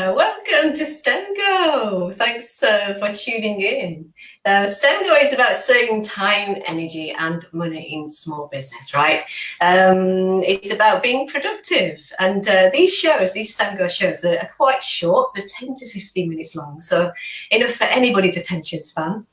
Welcome to STEMGo. Thanks for tuning in. STEMGo is about saving time, energy, and money in small business, right? It's about being productive. And these STEMGo shows, are quite short. They're 10 to 15 minutes long, so enough for anybody's attention span.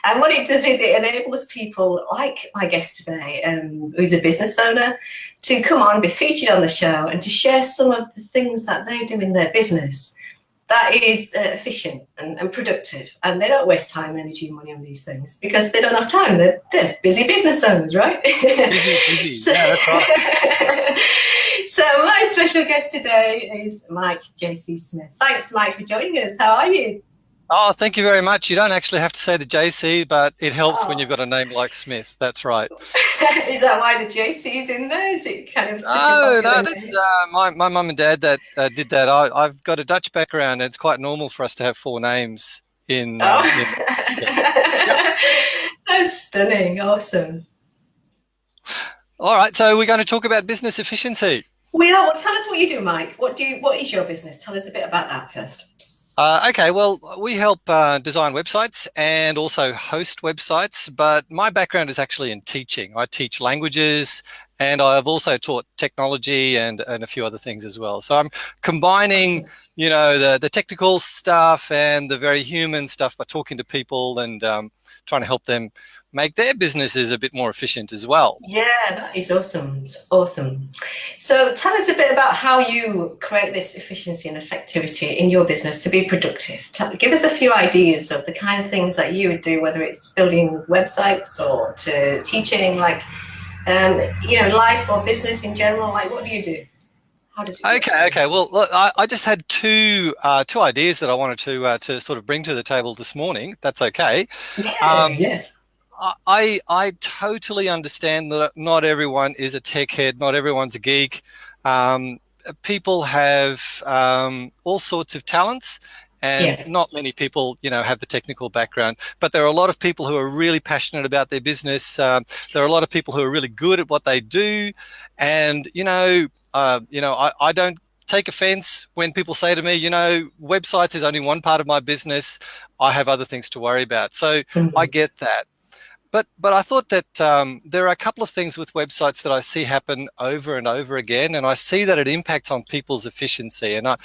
And what it does is it enables people like my guest today, who's a business owner, to come on, be featured on the show, and to share some of the things that they do in their business that is efficient and productive. And they don't waste time, energy, and money on these things because they don't have time. They're busy business owners, right? Busy. So, yeah, that's right. So my special guest today is Mike J.C. Smith. Thanks, Mike, for joining us. How are you? Oh, thank you very much. You don't actually have to say the JC, but it helps when you've got a name like Smith. That's right. Is that why the JC is in there? Is it kind of such No, a popular that's name? my mum and dad that did that. I've got a Dutch background, and it's quite normal for us to have four names in. Yep. That's stunning. Awesome. All right, so we're going to talk about business efficiency. We are. Well, tell us what you do, Mike. What is your business? Tell us a bit about that first. Okay, well, we help design websites and also host websites, but my background is actually in teaching. I teach languages, and I've also taught technology and a few other things as well. So I'm combining, the technical stuff and the very human stuff by talking to people and trying to help them make their businesses a bit more efficient as well. Yeah, that is awesome. It's awesome. So tell us a bit about how you create this efficiency and effectivity in your business to be productive. Give us a few ideas of the kind of things that you would do, whether it's building websites or to teaching, like, life or business in general. Like, what do you do? How does it work? Okay. Well, look, I just had two ideas that I wanted to sort of bring to the table this morning. That's okay. Yeah. I totally understand that not everyone is a tech head, not everyone's a geek. People have all sorts of talents, and not many people, have the technical background. But there are a lot of people who are really passionate about their business. There are a lot of people who are really good at what they do, and I don't take offense when people say to me, websites is only one part of my business. I have other things to worry about. So I get that. But I thought that there are a couple of things with websites that I see happen over and over again, and I see that it impacts on people's efficiency. And I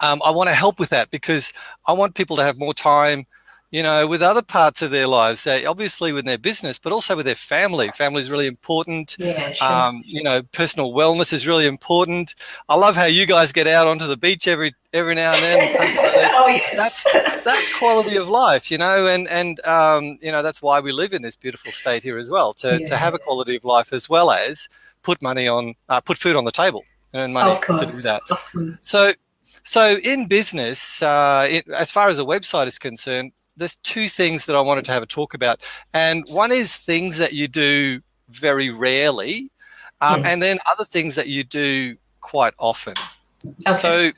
want to help with that because I want people to have more time, with other parts of their lives, obviously with their business, but also with their family. Family is really important. Yeah, sure. Personal wellness is really important. I love how you guys get out onto the beach every now and then. Oh, yes. That's quality of life, and that's why we live in this beautiful state here as well, to have a quality of life as well as put food on the table and earn money to do that. Of course. So in business, as far as a website is concerned, there's two things that I wanted to have a talk about. And one is things that you do very rarely, and then other things that you do quite often. Okay.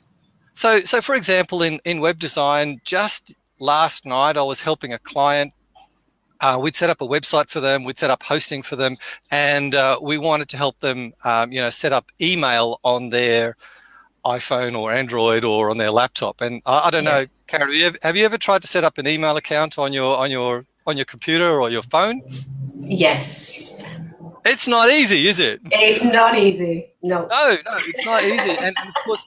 So for example, in web design, just last night I was helping a client. We'd set up a website for them, we'd set up hosting for them, and we wanted to help them, set up email on their iPhone or Android or on their laptop. And I don't know, Karen, have you ever tried to set up an email account on your computer or your phone? Yes. It's not easy, is it? It's not easy. No, it's not easy. And of course,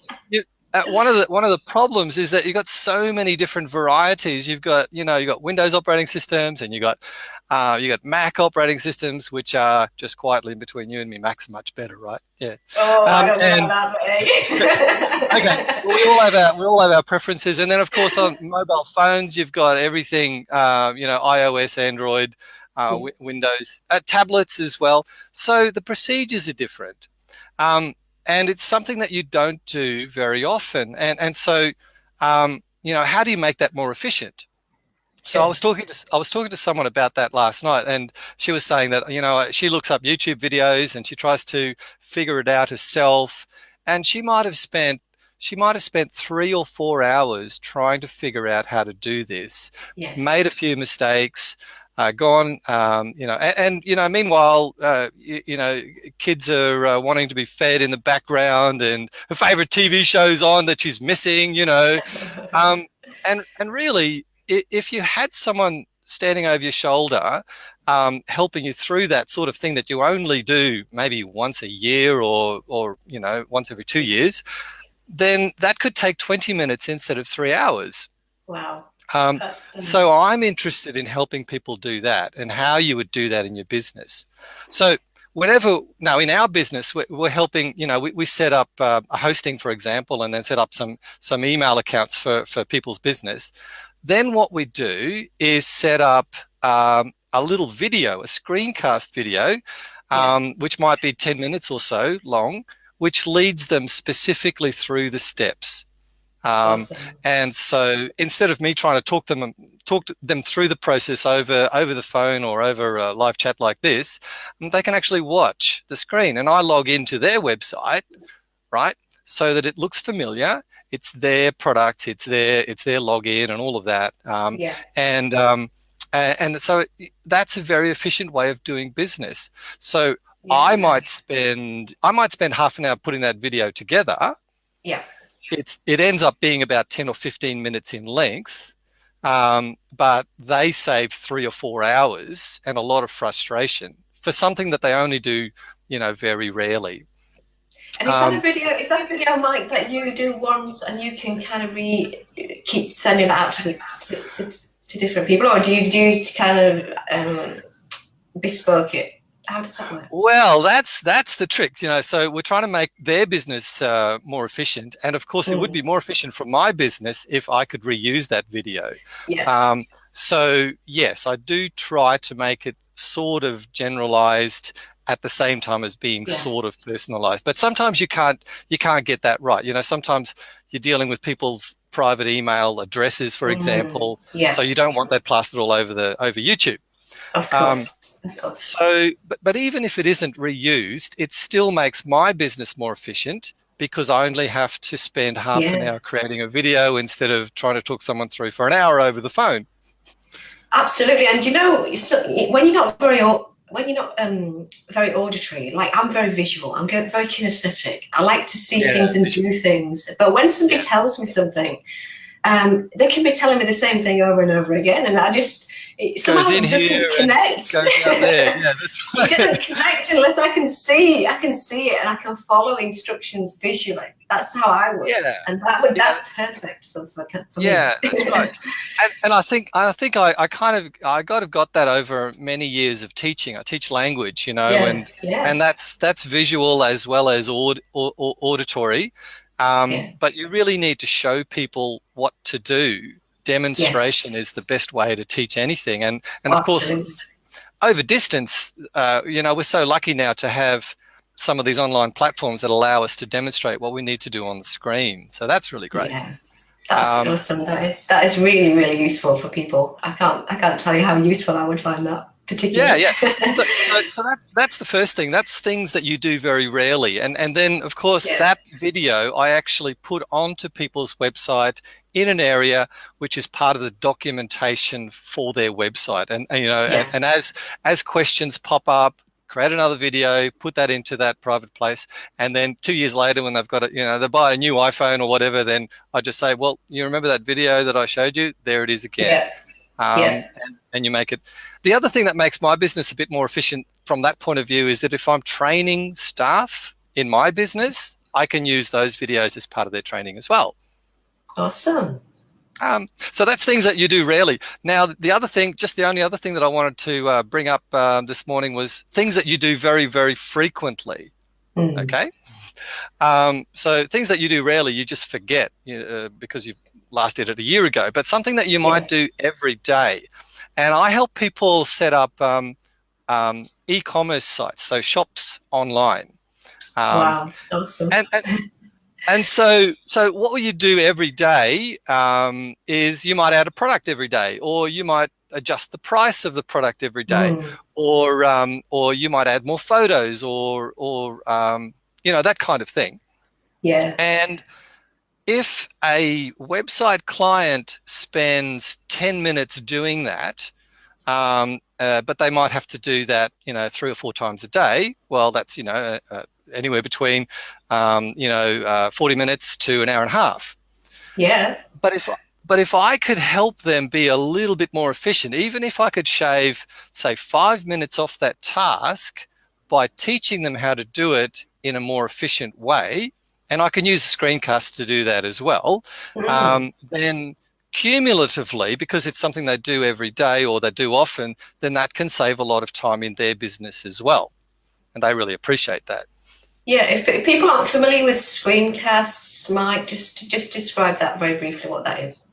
one of the problems is that you've got so many different varieties. You've got Windows operating systems, and you got Mac operating systems, which are just quietly in between you and me. Mac's much better, right? Yeah. Oh, I don't know that way. Okay. Well, we all have our preferences, and then of course on mobile phones you've got everything. iOS, Android, Windows, tablets as well. So the procedures are different. And it's something that you don't do very often. And so, how do you make that more efficient? Sure. So I was talking to someone about that last night, and she was saying that, she looks up YouTube videos and she tries to figure it out herself. And she might have spent 3 or 4 hours trying to figure out how to do this, made a few mistakes, gone. Meanwhile, kids are wanting to be fed in the background, and her favorite TV show's on that she's missing. And really, if you had someone standing over your shoulder, helping you through that sort of thing that you only do maybe once a year or once every 2 years, then that could take 20 minutes instead of 3 hours. Wow. So I'm interested in helping people do that and how you would do that in your business. So now in our business, we're helping, we set up a hosting, for example, and then set up some email accounts for people's business. Then what we do is set up a little video, a screencast video, which might be 10 minutes or so long, which leads them specifically through the steps. Awesome. And so instead of me trying to talk them through the process over the phone or over a live chat like this, they can actually watch the screen, and I log into their website, right, so that it looks familiar. It's their products, it's their login and all of that. And so that's a very efficient way of doing business. So I might spend half an hour putting that video together. Yeah. It ends up being about 10 or 15 minutes in length, but they save 3 or 4 hours and a lot of frustration for something that they only do, very rarely. And is that a video, Mike, that you do once and you can kind of keep sending that out to different people, or do you use to kind of bespoke it? How does that work? Well, that's the trick, so we're trying to make their business more efficient, and of course it would be more efficient for my business if I could reuse that video. So yes, I do try to make it sort of generalized at the same time as being sort of personalized, but sometimes you can't get that right. Sometimes you're dealing with people's private email addresses, for example, so you don't want that plastered all over YouTube. Of course. But even if it isn't reused, it still makes my business more efficient because I only have to spend half an hour creating a video instead of trying to talk someone through for an hour over the phone. Absolutely. And when you're not very auditory, like I'm very visual, I'm very kinesthetic. I like to see things and do things. But when somebody tells me something, they can be telling me the same thing over and over again, and somehow it doesn't connect. It doesn't connect unless I can see it and I can follow instructions visually. That's how I work, and that's perfect for me. Yeah, that's right. And I think I got that over many years of teaching. I teach language, and that's visual as well as auditory. But you really need to show people what to do. Demonstration is the best way to teach anything. And of course, over distance, we're so lucky now to have some of these online platforms that allow us to demonstrate what we need to do on the screen. So that's really great. Yeah, that's awesome. That is really, really useful for people. I can't tell you how useful I would find that. So that's the first thing. That's things that you do very rarely, and then of course that video I actually put onto people's website in an area which is part of the documentation for their website, and and as questions pop up, create another video, put that into that private place, and then 2 years later when they've got it, they buy a new iPhone or whatever, then I just say, well, you remember that video that I showed you? There it is again. And you make it. The other thing that makes my business a bit more efficient from that point of view is that if I'm training staff in my business, I can use those videos as part of their training as well. Awesome. So that's things that you do rarely. Now, the only other thing that I wanted to bring up this morning was things that you do very, very frequently. Okay. So things that you do rarely, you just forget because you've last did it a year ago, but something that you might do every day. And I help people set up e-commerce sites, so shops online. Wow, awesome. And so what will you do every day is you might add a product every day, or you might adjust the price of the product every day, or you might add more photos, or that kind of thing. Yeah. And if a website client spends 10 minutes doing that, but they might have to do that, 3 or 4 times a day. Well, that's, anywhere between, 40 minutes to an hour and a half. Yeah. But if I could help them be a little bit more efficient, even if I could shave, say, 5 minutes off that task by teaching them how to do it in a more efficient way, and I can use a screencast to do that as well, then cumulatively, because it's something they do every day or they do often, then that can save a lot of time in their business as well. And they really appreciate that. Yeah, if people aren't familiar with screencasts, Mike, just describe that very briefly, what that is.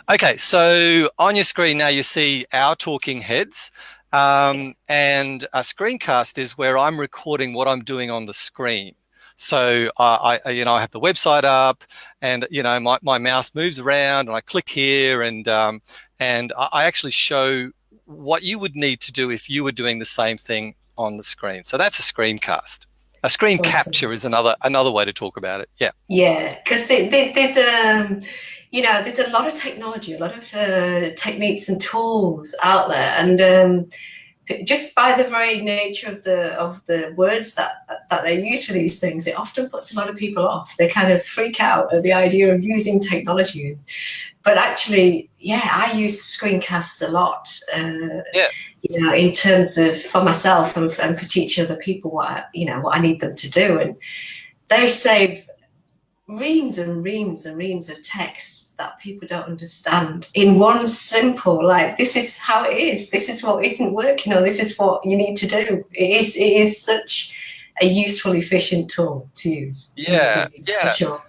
Okay, so on your screen now you see our talking heads, and a screencast is where I'm recording what I'm doing on the screen. So I have the website up, and my mouse moves around, and I click here, and I actually show what you would need to do if you were doing the same thing on the screen. So that's a screencast. A screen capture is another way to talk about it. Yeah. Yeah, because there's a lot of technology, a lot of techniques and tools out there, and just by the very nature of the words that they use for these things, it often puts a lot of people off. They kind of freak out at the idea of using technology. But actually, yeah, I use screencasts a lot. In terms of for myself and for teaching other people what I need them to do, and they save reams and reams and reams of text that people don't understand in one simple, like, this is how it is, this is what isn't working, or this is what you need to do. It is such a useful, efficient tool to use. Yeah, for sure.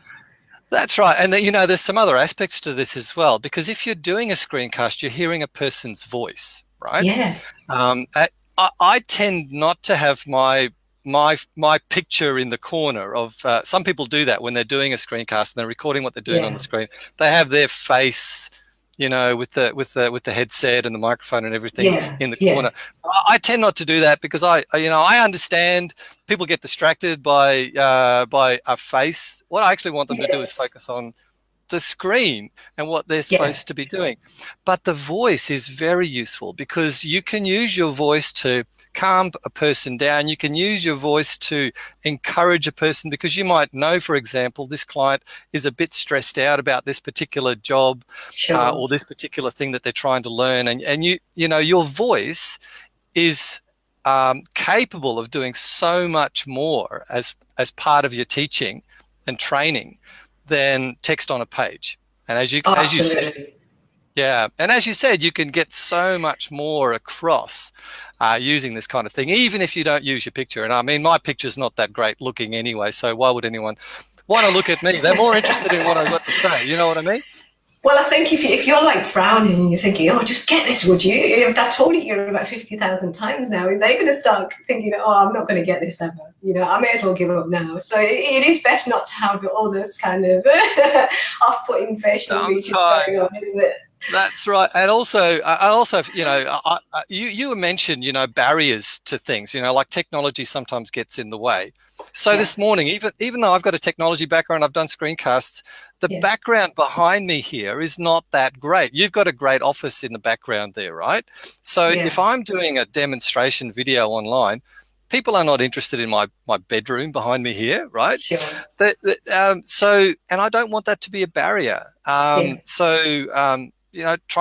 That's right. And there's some other aspects to this as well, because if you're doing a screencast, you're hearing a person's voice, right? Yeah. I tend not to have my picture in the corner of some people do that when they're doing a screencast and they're recording what they're doing on the screen. They have their face, with the headset and the microphone and everything in the corner. I tend not to do that because I understand people get distracted by a face. What I actually want them to do is focus on the screen and what they're supposed to be doing. But the voice is very useful because you can use your voice to calm a person down. You can use your voice to encourage a person because you might know, for example, this client is a bit stressed out about this particular job or this particular thing that they're trying to learn. And your voice is capable of doing so much more as part of your teaching and training than text on a page. And as you said, and as you said, you can get so much more across using this kind of thing, even if you don't use your picture. And I mean, my picture's not that great looking anyway, so why would anyone want to look at me? They're more interested in what I've got to say. You know what I mean? Well, I think if you're like frowning and you're thinking, oh, just get this, would you? I've told it you about 50,000 times now. They're going to start thinking, oh, I'm not going to get this ever. I may as well give up now. So it is best not to have all this kind of off-putting facial features going on, isn't it? That's right. And also, you mentioned, barriers to things, like technology sometimes gets in the way. So this morning, even though I've got a technology background, I've done screencasts, the background behind me here is not that great. You've got a great office in the background there, right? So if I'm doing a demonstration video online, people are not interested in my bedroom behind me here, right? Sure. And I don't want that to be a barrier. Trying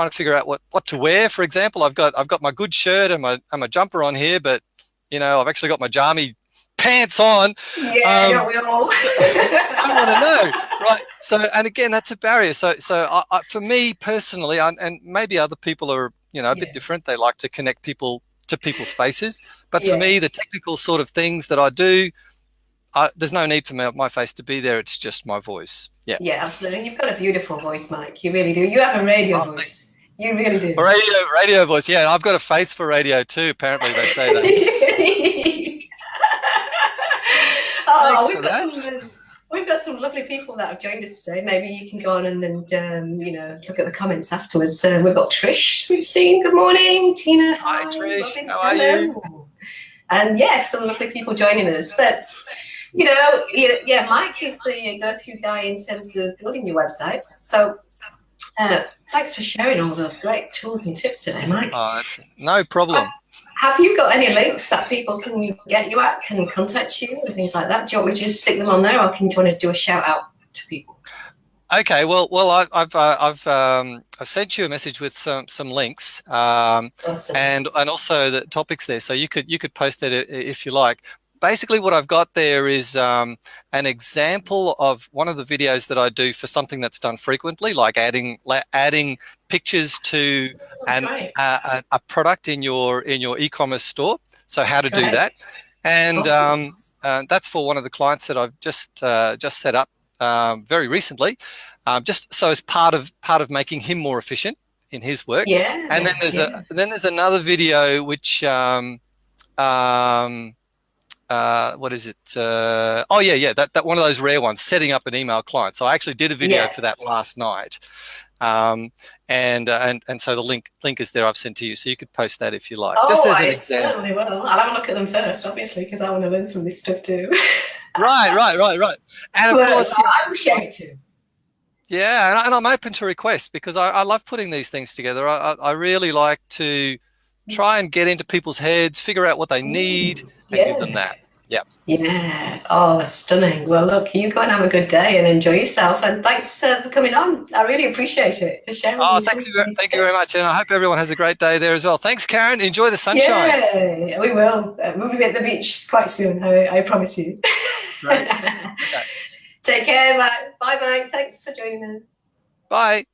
to figure out what to wear. For example, I've got my good shirt and my jumper on here, but I've actually got my jammy pants on. Yeah, we all. I want to know, right? So, and again, that's a barrier. So for me personally, and maybe other people are a bit different. They like to connect people to people's faces, but for me, the technical sort of things that I do, there's no need for my face to be there. It's just my voice. Yeah. Yeah, absolutely. You've got a beautiful voice, Mike. You really do. You have a radio voice. You really do. Radio voice. Yeah, I've got a face for radio too. Apparently, they say that. We've got some lovely people that have joined us today. Maybe you can go on and look at the comments afterwards. We've got Trish Sweetstein. Good morning, Tina. Hi Trish. How are you? And some lovely people joining us. But Mike is the go-to guy in terms of building your websites. So Thanks for sharing all those great tools and tips today, Mike. Oh, that's no problem. Have you got any links that people can get you at, can contact you, or things like that? Do you want me to just stick them on there, or do you want to do a shout out to people? Okay, well, I've sent you a message with some links, Awesome. and also the topics there, so you could post that if you like. Basically, what I've got there is an example of one of the videos that I do for something that's done frequently, like adding pictures to a product in your e-commerce store. So how to do that, and awesome. That's for one of the clients that I've just set up very recently, just so as part of making him more efficient in his work. Yeah. And then there's another video which what is it? Oh yeah, that one of those rare ones, setting up an email client. So I actually did a video for that last night, and so the link is there. I've sent to you, so you could post that if you like. Oh, just as an I example. certainly will. I'll have a look at them first, obviously, because I want to learn some of this stuff too. Right. And of course, I appreciate it too. Yeah, and I'm open to requests because I love putting these things together. I really like to try and get into people's heads, figure out what they need, and give them that. Yeah. Yeah. Oh, stunning. Well, look, you go and have a good day and enjoy yourself. And thanks for coming on. I really appreciate it. For sharing. Oh, thank you very much. And I hope everyone has a great day there as well. Thanks, Karen. Enjoy the sunshine. Yeah, we will. We'll be at the beach quite soon. I promise you. Great. Okay. Take care, Mike. Bye, Mike. Thanks for joining us. Bye.